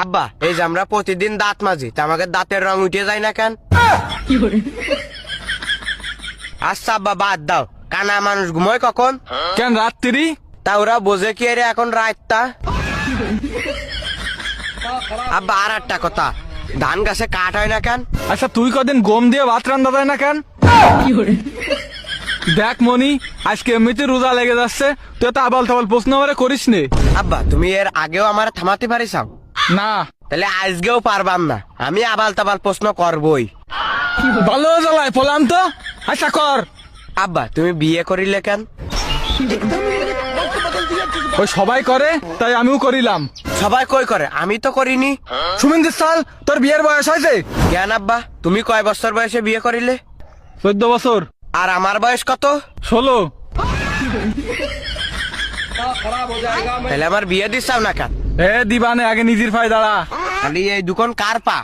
আব্বা এই যে আমরা প্রতিদিন দাঁত মাজি তা আমাকে দাঁতের রং উঠে যায় না কেন? আচ্ছা আব্বা বাদ দাও, কানা মানুষ ঘুমোয় কখন? কেন রাত্রি? তা ওরা বোঝে কি রে এখন রাতটা? আব্বা আর একটা কথা, ধান গাছে কাঠ হয় না কেন? আচ্ছা তুই কদিন গম দিয়ে ভাত রান্না যায় না কেন? দেখ মনি, আজকে এমনিতে রোজা লেগে যাচ্ছে, তুই তো আবাল তাবাল প্রশ্ন আমারে করিস নে। আব্বা তুমি এর আগেও আমার থামাতে পারিসাও? না। তাহলে আজকেও পারবাম না, আমি আবাল তাবাল প্রশ্ন করবই। ভালো জ্বালায় পলাম তো। আচ্ছা কর। আব্বা তুমি বিয়ে করিলে কেন? ওই সবাই করে তাই আমিও করিলাম। সবাই কই করে, আমি তো করিনি। সুমিন্দির সাল, তোর বিয়ের বয়স হয়েছে? কেন আব্বা তুমি কয় বছর বয়সে বিয়ে করিলে? 14 বছর। আর আমার বয়স কত? 16। তাহলে আমার বিয়ে দিচ্ছাও না কেন? এ দিবানে, আগে নিজের পায়ে দাঁড়া। খালি এই দুখন কার পা?